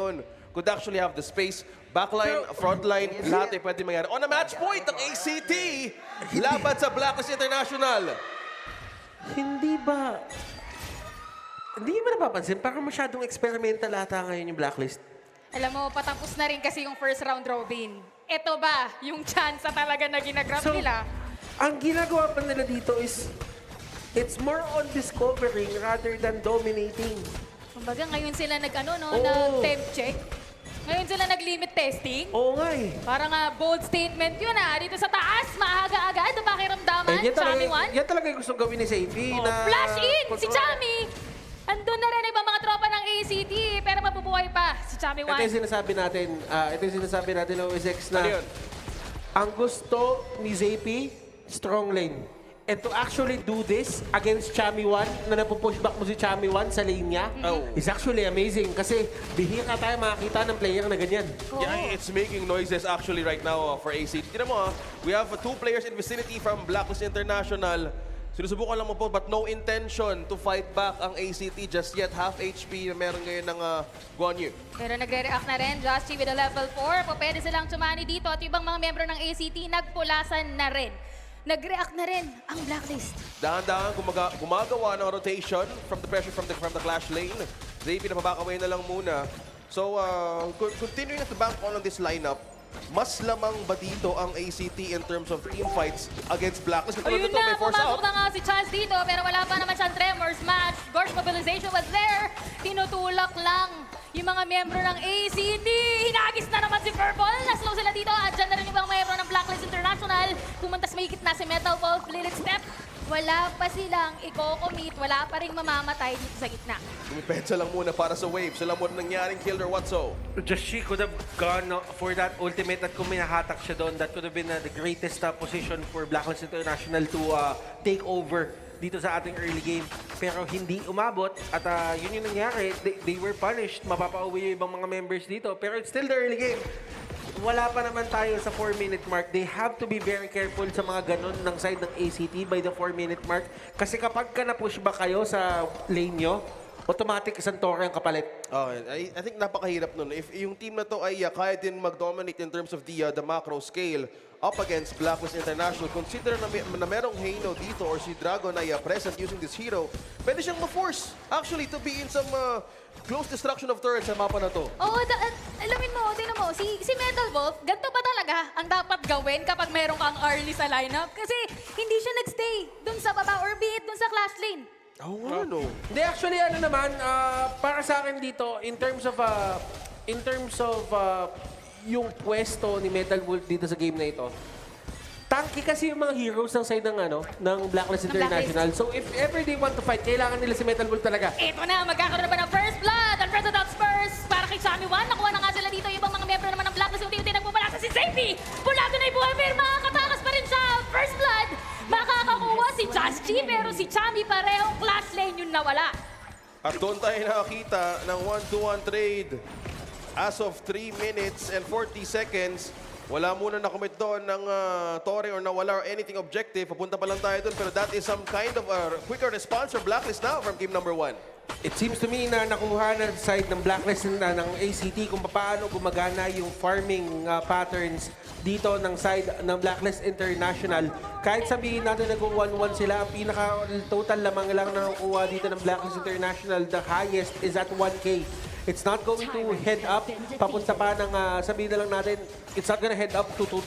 ngayon could actually have the space. Backline, frontline, lahat ay pwede mangyari. On a match point ng ACT, laban sa Blacklist International. Hindi ba... Hindi mo napapansin, parang masyadong experimental ata ngayon yung Blacklist. Alam mo, patapos na rin kasi yung first round robin. Ito ba yung chance talaga na ginagrab nila? Ang ginagawa pa nila dito is, it's more on discovering rather than dominating. Kumbaga ngayon sila Oo. nag-temp check. Ngayon sila nag-limit testing. Oo nga eh. Parang bold statement yun Dito sa taas, maaga agad ang pakiramdaman. Chami 1. Yan talaga yung gustong gawin ni Safety. Na Flash in! Si control. Chami! Andun na rin ang ibang mga tropa ng ACT, pero mabubuhay pa si Chami 1. Ito yung sinasabi natin, OSX, na Ano yun? ang gusto ni ZP, strong lane. And to actually do this against Chami 1, na napupushback mo si Chami 1 sa lane niya, is actually amazing. Kasi bihira tayo makakita ng player na ganyan. Yeah, it's making noises actually right now for ACT. Tignan mo we have two players in vicinity from Blacklist International. Sinusubukan lang mo po, but no intention to fight back ang ACT just yet. Half HP na meron ngayon ng Guan Yu. Pero nagre-react na rin, Justy with a level 4. Pwede silang tumani dito at yung ibang mga membro ng ACT nagpulasan na rin. Nag-react na rin ang Blacklist. Dahan-dahan gumagawa ng rotation from the pressure from the clash lane. Xavier napabakaway na lang muna. So, continuing to bank on this lineup, mas lamang ba dito ang ACT in terms of team fights against Blacklist? Ayun Ito, na, may force out. pumasok na nga si Chance dito, pero wala pa naman siyang tremors match. Gorge mobilization was there. Tinutulak lang yung mga membro ng ACT. Hinagis na naman si Purple. Naslow sila dito. At dyan na rin yung mga membro ng Blacklist International. Pumuntas mahigit na si Metal Wolf, Lilith Step. Wala pa silang i-commit. Wala pa rin mamamatay dito sa gitna. Dumipensa lang muna para sa wave. Sila mo nangyaring kill or what so? Just she could have gone for that ultimate at kung minahatak siya doon, that could have been the greatest position for Blacklist International to take over dito sa ating early game. Pero hindi umabot at yun yung nangyari. They were punished. Mapapauwi yung ibang mga members dito. Pero it's still the early game. Wala pa naman tayo sa 4-minute mark. They have to be very careful sa mga ganun ng side ng ACT by the 4-minute mark. Kasi kapag ka na-push ba kayo sa lane nyo, automatic isang tore ang kapalit. Oh, I think napakahirap nun. If yung team na to ay kaya din mag-dominate in terms of the macro scale up against Blacklist International, consider na merong Hano dito or si Dragon ay present using this hero, pwede siyang ma-force actually to be in some close destruction of turrets sa mapa na to. Oo, alamin mo, tingnan mo, si Metal Wolf, ganito ba talaga ang dapat gawin kapag meron kang early sa lineup? Kasi hindi siya nagstay dun sa baba or be it dun sa clash lane. Oo nga, no. Hindi, actually, ano naman, para sa akin dito, in terms of yung pwesto ni Metal Wolf dito sa game na ito, tanky kasi yung mga heroes ng side ng Blacklist International. So if ever they want to fight, kailangan nila si Metal Wolf talaga. Ito na, magkakaroon na ba ng first blood? Unprecedented Spurs para kay Chami 1. Nakuha na nga sila dito yung ibang mga membro naman ng Blacklist. Unti-unti nagpupalasa si Safety. Pulado na yung buhay, pero makakatakas pa rin siya. First blood, makakakuha si Justy, pero si Chami parehong clash lane yung nawala. At doon tayo nakakita ng 1-2-1 trade. As of 3 minutes and 40 seconds, wala muna na-commit doon ng Torre or nawala or anything objective. Papunta pa lang tayo doon, pero that is some kind of quicker response for Blacklist now from game number 1. It seems to me na nakuha na side ng Blacklist ng ACT kung paano gumagana yung farming patterns dito ng side ng Blacklist International. Kahit sabihin natin na kung 1-1 sila, ang pinaka-total lamang lang na nakuha dito ng Blacklist International, the highest is at 1K. It's not going to head up. Papunta pa ng, sabihin na lang natin, it's not gonna head up to 2,000,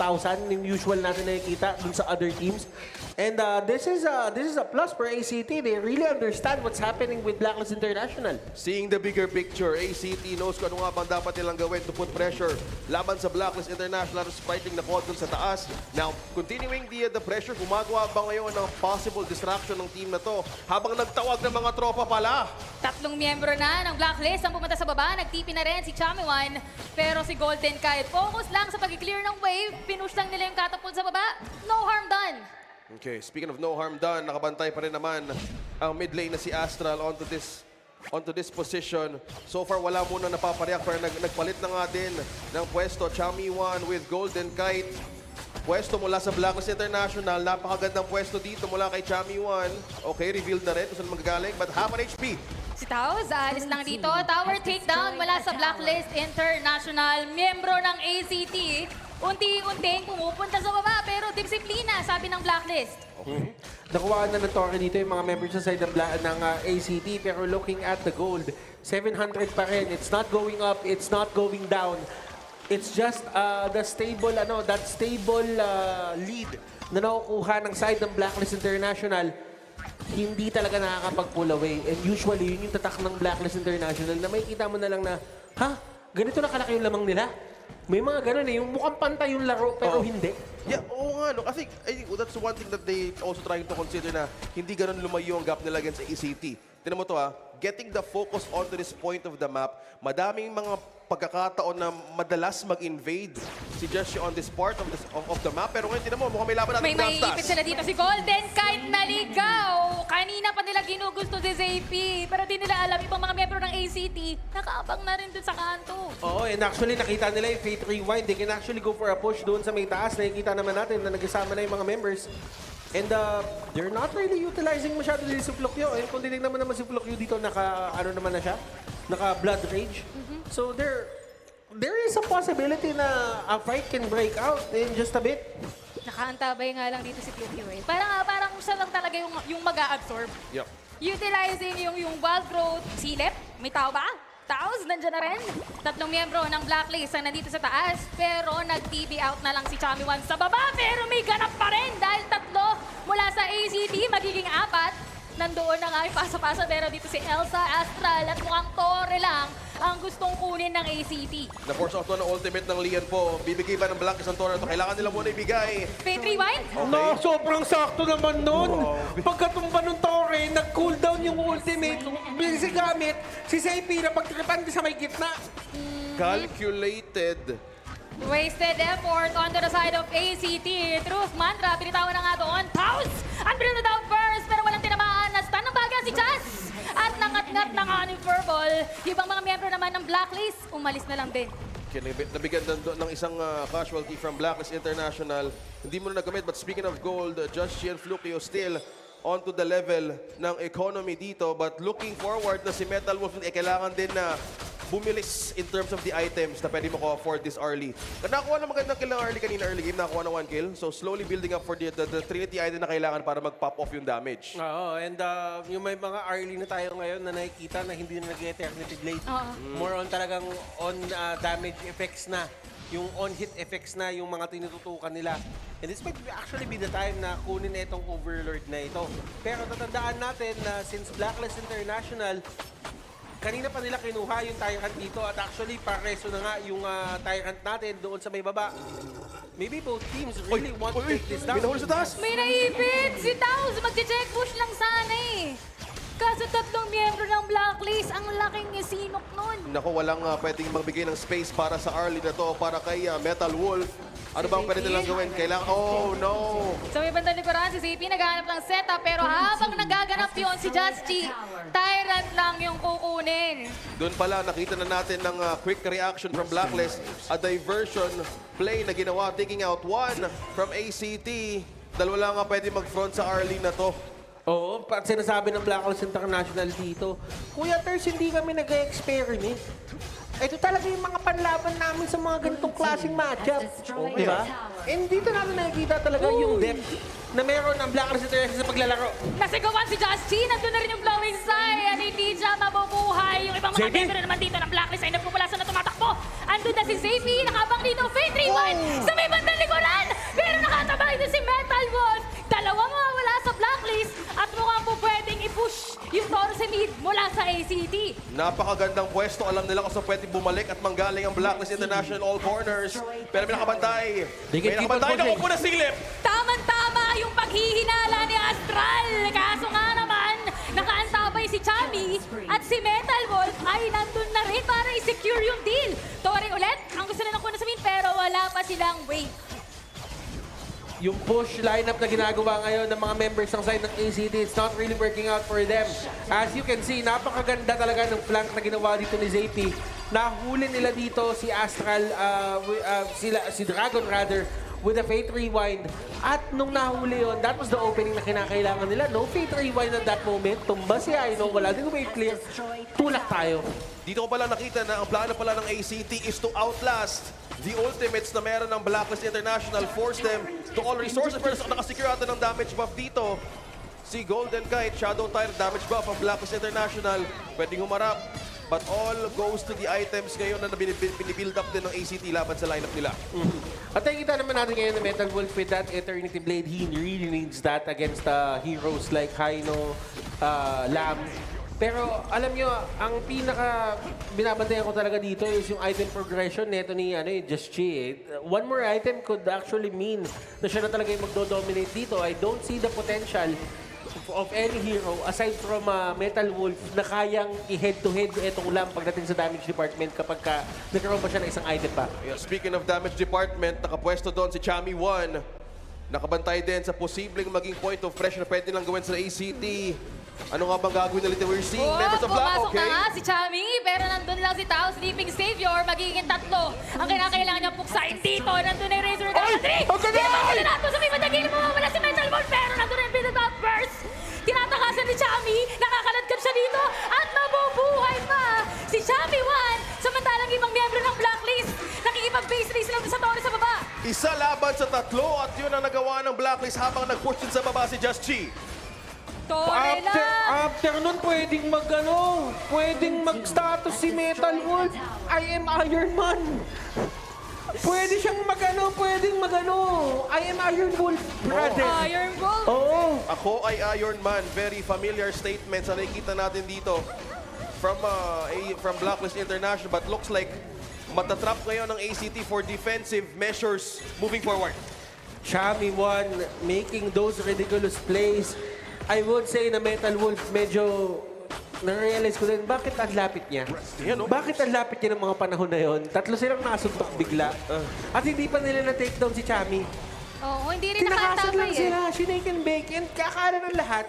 yung usual natin nakikita dun sa other teams. And this is a plus for ACT. They really understand what's happening with Blacklist International. Seeing the bigger picture, ACT knows kung ano nga bang dapat nilang gawin to put pressure laban sa Blacklist International fighting na call dun sa taas. Now, continuing the pressure, gumagawa ba ngayon ng possible distraction ng team na to habang nagtawag ng mga tropa pala? 3 miyembro na ng Blacklist ang pumunta sa baba. Nagtipi na rin si Chami 1. Pero si Golden kahit focus lang sa pag-clear ng wave, pinush lang nila yung catapult sa baba. No harm done. Okay, speaking of no harm done, nakabantay pa rin naman ang mid lane na si Astral onto this position. So far, wala muna napapareact pero nagpalit na nga din ng pwesto. Chami 1 with Golden Kite. Pwesto mula sa Blacklist International. Napakagandang pwesto dito mula kay Chami 1. Okay, revealed na rin kung saan magagaling. But half an HP Si Taos, alis lang dito. Tower takedown mula sa Blacklist International. Miyembro ng ACT. Unti-unting pumupunta sa baba, pero disiplina, sabi ng Blacklist. Nakuha na ng Torre dito yung mga members sa side ng ACT, pero looking at the gold, 700 pa rin. It's not going up, it's not going down. It's just the stable, that stable lead na nakukuha ng side ng Blacklist International. Hindi talaga nakakapag-pull away. And usually, yun yung tatak ng Blacklist International na makikita mo na lang na, ganito na kalaki yung lamang nila. May mga ganun yung mukhang pantay yung laro, pero hindi. Yeah, oo nga, no. I think that's one thing that they also trying to consider na hindi ganun lumayo ang gap nila against ACT. Tinan mo to getting the focus onto this point of the map, madaming mga pagkakataon na madalas mag-invade si Josh on this part of the map. Pero ngayon, tinan mo, mukhang may laban natin May Brawl Stars. maiipit sila dito si Golden kahit naligaw. Kanina pa nila ginugusto si ZP. Pero di nila alam, ibang mga miyembro ng ACT, nakaabang na rin dun sa kanto. Oo, and actually nakita nila yung Fate Rewind. They can actually go for a push doon sa may taas. Nakikita naman natin na nag-isama na yung mga members. And they're not really utilizing masyado din si Flokyo. And kung titignan mo naman si Flokyo dito, naman na siya? Naka-Blood Rage. So there is a possibility na a fight can break out in just a bit. Nakaantabay nga lang dito si Flukyo eh. Parang siya lang talaga yung mag-a-absorb. Yep. Utilizing yung wild growth silip. May tao ba? Taos, nandiyan na rin. 3 miyembro ng Blacklist ang nandito sa taas. Pero nag-TB out na lang si Chami One sa baba. Pero may ganap pa rin dahil 3 mula sa ACT, magiging 4. Nandoon na nga yung pasa-pasa pero dito si Elsa, Astral at mukhang Torre lang ang gustong kunin ng ACT. Na-force out na ng ultimate ng Lian po. Bibigay ba ng Blacklist ang Torre? Kailangan nila muna ibigay. Fate Rewind? No, sobrang sakto naman nun. Pagkatumba ng Torre, nag-cooldown yung ultimate. Bilis gamit. Si Seipi na pagtripan sa may gitna. Calculated. Wasted effort on the side of ACT. Truth Mantra, pinitawan na nga doon. Taos! Unbreal na down first, pero walang tinamaan. Na-stun ng baga si Chaz. At nangat-ngat na nga ni Furball. Yung ibang mga miyembro naman ng Blacklist, umalis na lang din. Nabigyan ng isang casualty from Blacklist International. Hindi mo na nagamit, but speaking of gold, Josh and Flukyo still onto the level ng economy dito. But looking forward na si Metal Wolf, kailangan din na bumilis in terms of the items na pwede mo ko afford this early. Nakuha na magandang kill ng early game, nakuha na 1 kill. So slowly building up for the Trinity item na kailangan para mag-pop off yung damage. Oo, and yung may mga early na tayo ngayon na nakikita na hindi na nag-Eternity Blade. More on talagang on damage effects na. Yung on-hit effects na yung mga tinututukan nila. And this might actually be the time na kunin na itong Overlord na ito. Pero tatandaan natin na since Blacklist International, kanina pa nila kinuha yung Tyrant dito at actually pareso na nga yung Tyrant natin doon sa may baba. Maybe both teams really want to take this down. Binahuli sa taas! May naipit! Si Taos, magche-check push lang sana eh. Kaso 3 miyembro ng Blacklist, ang laking isinok nun. Naku, walang pwedeng magbigay ng space para sa early na to, para kay Metal Wolf. Ano bang pwede nilang gawin? Kailangan, oh no! Sa may bandang likuran, si CP naghahanap ng setup, pero habang nagaganap yun si Just G, Tyrant lang yung kukunin. Doon pala, nakita na natin ng quick reaction from Blacklist. A diversion play na ginawa, taking out 1 from ACT. Dalawa lang pwede mag-front sa early na to. Oo, at sinasabi ng Blacklist International dito, Kuya Ters, hindi kami nag-experiment. Ito talaga yung mga panlaban namin sa mga ganitong klaseng matchup. Di ba? And dito namin nakikita talaga yung depth na meron ng Blacklist International sa paglalaro. Nasigawan si Just G, nandun na rin yung blowing sigh, at hindi siya mabubuhay. Yung ibang mga JP? membro naman dito ng Blacklist ay nagpupulasan na tumatakbo. Andun na si Zaypi, nakabang dito, Fate Rewind sa may bandang likuran. Pero nakatabay din si Metal Wolf. Dalawang mawawala sa Blacklist at mukhang po pwedeng i-push yung Toro sa mid mula sa ACT. Napakagandang pwesto. Alam nila kung saan pwede bumalik at manggaling ang Blacklist International all corners. Pero may nakabantay. May nakabantay na upo na silip. Tamang-tama yung paghihinala ni Astral. Kaso nga naman, nakaantabay si Chami at si Metal Wolf ay nandun na rin para i-secure yung deal. Tori ulit, ang gusto na nakuha sa mid pero wala pa silang wave. Yung push lineup na ginagawa ngayon ng mga members ng side ng ACT, it's not really working out for them. As you can see, napakaganda talaga ng flank na ginawa dito ni Zaypi. Nahuli nila dito si Astral, si Dragon rather, with a Fate Rewind. At nung nahuli yun, that was the opening na kinakailangan nila. No Fate Rewind at that moment. Tumba si Aino, wala din wait clear. Tulak tayo. Dito ko pala nakita na ang plano pala ng ACT is to outlast the ultimates na meron ng Blacklist International, force them to all resources. Pero nakasecure ata ng damage buff dito. Si Golden Kite, Shadow Tire, damage buff ang Blacklist International. Pwedeng humarap. But all goes to the items ngayon na binibuild up din ng ACT laban sa lineup nila. At nakikita naman natin ngayon na Metal Wolf with that Eternity Blade, he really needs that against heroes like Haino, Lam. Pero alam nyo, ang pinaka binabantayan ko talaga dito is yung item progression neto ni Just Chi. One more item could actually mean na siya na talaga yung magdo-dominate dito. I don't see the potential of any hero aside from Metal Wolf na kayang i-head-to-head itong Lam pagdating sa damage department kapag nagkaroon pa siya ng isang item pa. Yeah, speaking of damage department, nakapwesto doon si Chami 1. Nakabantay din sa posibleng maging point of pressure na pwede lang gawin sa ACT. Ano nga bang gagawin nila? We're seeing members of Black, pumasok okay? na nga si Chami, pero nandun lang si Tao, Sleeping Savior, magiging tatlo. Ang kinakailangan niyang puksain dito, nandun na yung Razor Guard 3. Tinatawag na nato sa may madagil mo, wala si Metal Wolf, pero nandun na yung Build Outburst. Tinatakasan ni Chami, nakakaladkad siya dito, at mabubuhay pa si Chami 1. Samantalang ibang miyembro ng Blacklist, nakikipag-base race lang sa Torre sa baba. Isa laban sa tatlo at yun ang nagawa ng Blacklist habang nag-push din sa baba si Just Chi. Torre lang! After nun, pwedeng mag-status si Metal Wolf. I am Iron Man. Pwede siyang pwedeng I am Iron Wolf, brother. Iron Wolf! Oo. Ako ay Iron Man. Very familiar statements na nakikita natin dito from Blacklist International. But looks like matatrap ngayon ng ACT for defensive measures moving forward. Chami 1 making those ridiculous plays. I would say na Metal Wolf medyo na-realize ko din, bakit ang lapit niya? Yan, no? Bakit ang lapit niya ng mga panahon na yon? Tatlo silang nasuntok bigla. At hindi pa nila na-takedown si Chami. Oo, hindi rin Tinakasan lang nakatabay eh. sila, shinake and bake, and kakala ng lahat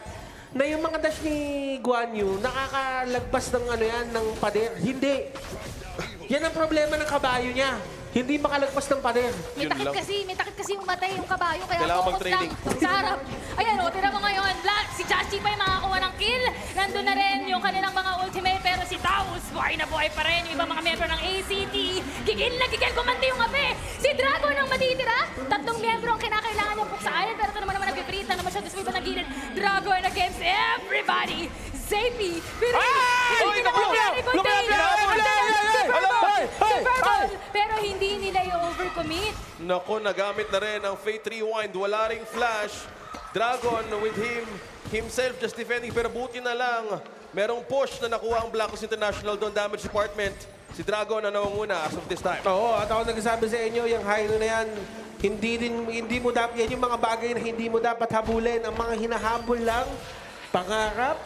na yung mga dash ni Guan Yu nakakalagpas ng ng pader. Hindi. Yan ang problema ng kabayo niya. Hindi makalagpas ng pader. Yun lang. May takot kasi umatay yung kabayo, kaya Kailangan focus mag-training. lang sa harap. Ayan o, tira mo ngayon, Black, si Jashi pa yung makakuha ng kill. Nandun na rin yung kanilang mga ultimate, pero si Taos, buhay na buhay pa rin. Yung ibang mga miyembro ng ACT, gigil na gigil, kumante yung ape. Si Dragon ang matitira. Tatlong miyembro ang kinakailangan niyang puksaan, pero ito naman nag-breathe na naman siya, tapos may iba nagilid. Dragon against everybody. Zapi, pero Oy, naku! pero hindi nila i-overcommit. Nako, nagamit na rin ang Fate Rewind. Wala ring flash. Dragon with himself just defending. Pero buti na lang, merong push na nakuha ang Blacklist International doon, damage department. Si Dragon na nangunguna as of this time. Oo, at ako nagsasabi sa inyo, yung Haino na yan, hindi mo dapat, yan yung mga bagay na hindi mo dapat habulin. Ang mga hinahabol lang, pangarap.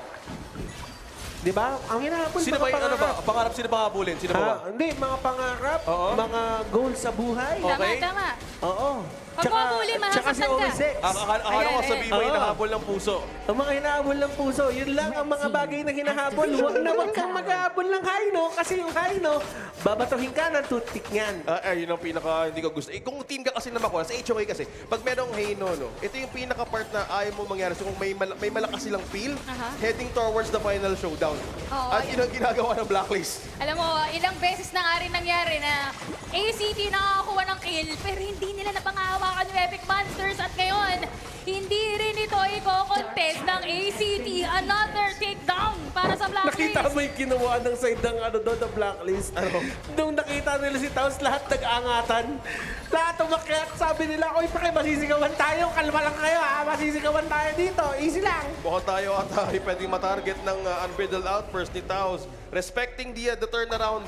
Di ba? Ang hinahabol, Sino ba mga yung pangarap. Pangarap sino pa habulin? Sino ba? Hindi, mga pangarap, Oo. mga goals sa buhay. Okay. Tama. Oo. Pag mabuli, tsaka si mahasaktan ka. Orisek. Akala ko Ayan, sabihin mo Oo. hinahabol ng puso. Ang mga hinahabol ng puso, yun lang ang mga bagay na hinahabol. Huwag kang maghahabol ng Haino kasi yung Haino, babatuhin ka ng toothpick niyan. Yun ang pinaka hindi ko gusto. Kung team ka kasi na makuha, sa HOA kasi, pag merong Haino, no, ito yung pinaka part na ayaw mo mangyari. So kung may malakas silang feel, heading towards the final showdown. Oo, At yun ang ginagawa ng Blacklist. Alam mo, ilang beses na nga rin nangyari na ACT nakakakuha ng kill, pero hindi nila napangahawakan yung Epic Monsters. At ngayon, hindi rin ito i-contest ng ACT. Another takedown para sa Blacklist. Nakita mo yung kinuha ng side ng doon, the blacklist. Nung nakita nila si Taos, lahat nag-aangatan. Lahat umakyat. Sabi nila, oy, masisigawan tayo. Kalma lang kayo, ha? Masisigawan tayo dito. Easy lang. Mukhang tayo ata ay pwedeng matarget ng unbridled outburst ni Taos. Respecting the turnaround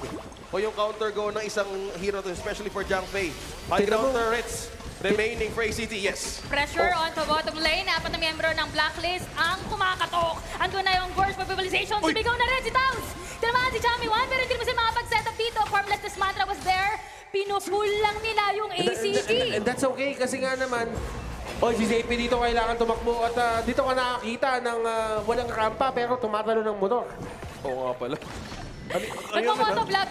o yung counter go ng isang hero to, especially for Jiang Fei. High Tignan mo. counter hits remaining for ACT, yes. Pressure onto bottom lane. Apat na miyembro ng Blacklist ang kumakatok. Andun na yung Gorge Mobilization. Uy! Sumigaw na rin si Taos. Tinamaan si Chami 1, pero hindi mo sila makapag-set up dito. Formless Mantra was there. Pinupull lang nila yung ACT. And that's okay kasi nga naman, si JP dito kailangan tumakbo at dito ka nakakita ng walang rampa pero tumatalo ng motor. Oo nga pala. Nagmamotovlog.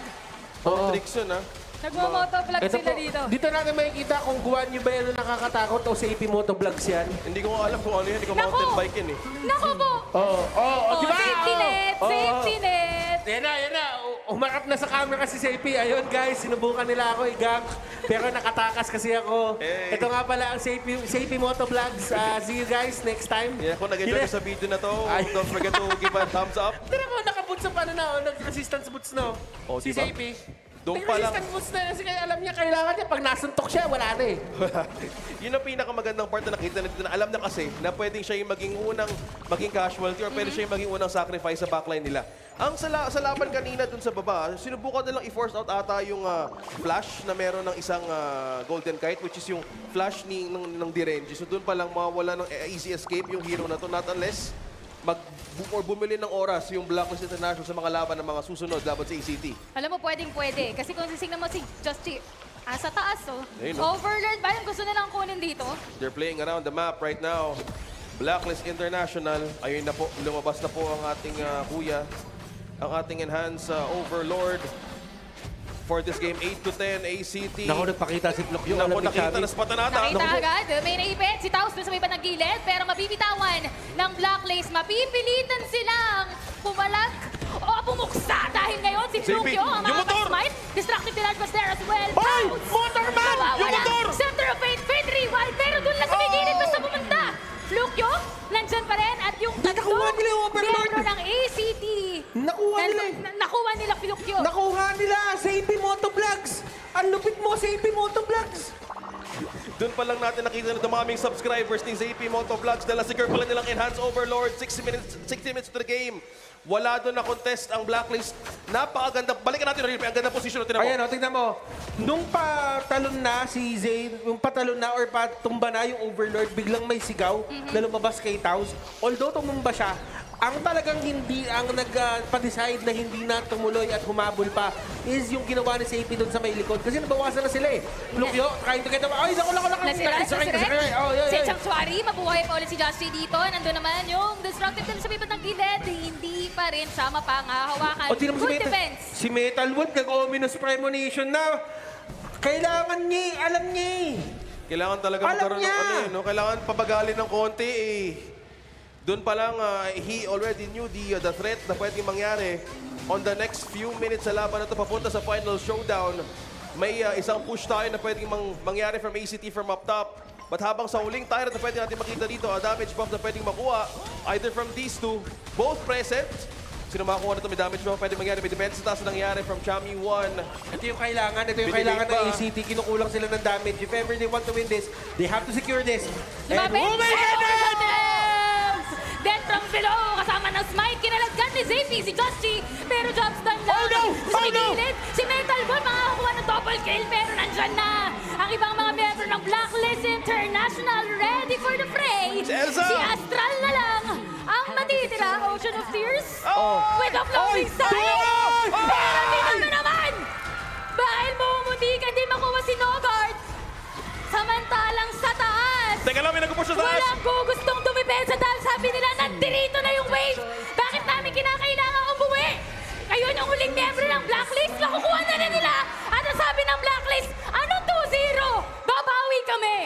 Oo. Tricks yun, ha? Nagmo-motovlog Ito sila po, dito. dito natin makikita kung Guan Yu ba yun ang nakakatakot o sa AP Motovlogs yan. Hindi ko alam kung ano yan. Hindi ko Naku! mountain bike yan eh. Naku po! Oo, Oh, di ba? safety net! Oo, oo. Safety net! Yan na. Umarap na sa camera si Seipi. Ayun guys, sinubukan nila ako i-gank. Pero nakatakas kasi ako. Hey. Ito nga pala ang Seipi Motovlogs. See you guys next time. Yeah, kung nag-enjoy ka sa video na to, Ay. don't forget to give a thumbs up. Tira ko, nakaboots sa paano na, nag-resistance boots no. Oh, Si diba? Seipi. Doon pa lang. Nag-resistance boots na kasi kaya alam niya, kailangan niya. Pag nasuntok siya, wala na eh. Yun ang pinakamagandang part na nakita natin na alam na kasi na pwedeng siya yung maging casualty or pwede siya yung maging unang sacrifice sa backline nila. Ang sa laban kanina dun sa baba, sinubukan nilang i-force out ata yung flash na meron ng isang Golden Kite, which is yung flash ng Direnji. So dun pa lang mawawala ng easy escape yung hero na to, not unless bumili ng oras yung Blacklist International sa mga laban ng mga susunod laban sa ACT. Alam mo, pwedeng-pwede. Kasi kung sisingnan mo si Justy, sa taas, oh. Ayun, oh. Overlord ba yung gusto nilang kunin dito? They're playing around the map right now. Blacklist International. Ayun na po, lumabas na po ang ating kuya. Ang ating enhanced Overlord. For this game, 8-10 ACT. Naku, nagpakita si Plok yung Naku, alam ni nakita Chabi. na sa patanata. Nakita agad, may naipit si Taos dun sa may bandang gilid, pero mabibitawan ng Blacklist. Mapipilitan silang pumalag o pumuksa dahil ngayon si Safety, Plukyo ang yung motor! makakasmite. Destructive Village was there as well. Hoy! Taos! Motorman! Yung Nawawala. motor! Center of Fate, Fate Rewild, pero dun lang sa may gilid basta pumunta. Plukyo, nandyan pa rin at yung Nakuha nila yung Overlord. miyembro ng ACT. Nakuha nila eh. Nakuha nila Plukyo. Nakuha nila sa AP Motovlogs. Ang lupit mo sa AP Motovlogs. Doon pa lang natin nakita na dumaming subscribers ni ZP Motovlogs dahil secure pala nilang Enhanced Overlord. 60 minutes to the game. Wala doon na contest ang Blacklist. Napakaganda. Balikan natin rin. Ang ganda position natin ako. Ayan, tingnan mo. Nung patalon na si Zay, yung patalon na or patumba na yung Overlord, biglang may sigaw na lumabas kay Taos. Although tumumba siya, ang talagang hindi, ang nagpa-decide na hindi na tumuloy at humabol pa is yung ginawa ni Seipi doon sa may likod. Kasi nabawasan na sila eh. Lukyo, trying to get away. Ay, naku. Nasira. Oh, Si Sanctuary, mabuhay pa ulit si Justy dito. Nandun naman yung Destructive din sa bibad ng gilid. Hindi pa rin siya mapangahawakan. O, tingnan mo Good defense. si Metalwood, nag-ominous premonition na. Kailangan niya, alam niya eh. Kailangan talaga Alam magkaroon ng niya. ano eh. No? Kailangan pabagalin ng konti eh. Doon pa lang, he already knew the threat na pwedeng mangyari. On the next few minutes sa laban na ito, papunta sa final showdown, may isang push tayo na pwedeng mangyari from ACT from up top. But habang sa huling tire na pwede natin makita dito, a damage buff na pwedeng makuha, either from these two, both present. Sino makakuha na ito, may damage buff pwedeng mangyari, may defense taas na nangyari from Chami 1. Ito yung kailangan Binigay ng pa. ACT. Kinukulang sila ng damage. If ever they want to win this, they have to secure this. And Lumapit. oh my goodness! Then from below, kasama ng Smite, kinalagkan ni Zaypi, si Justy, pero jobs done lang. Oh no! Sa Oh no! gilid, si Metal Ball makakakuha ng double kill, pero nandyan na ang ibang mga miyembro ng Blacklist International ready for the fray. Si Elsa! Si Astral na lang ang matitira, Ocean of Tears. Oh! With a floating star. Ay! Pero dito na naman! Dahil bumumuntik, hindi makuha si Nogard. Samantalang sa taas, Teka lang, may nagpupush sa taas! walang gustong dumipensa dahil sabi nila, nandito na yung wave. Bakit namin kinakailangan umuwi? Ngayon yung huling miyembro ng Blacklist, nakukuha na nila. At ang sabi ng Blacklist, anong 2-0? Babawi kami.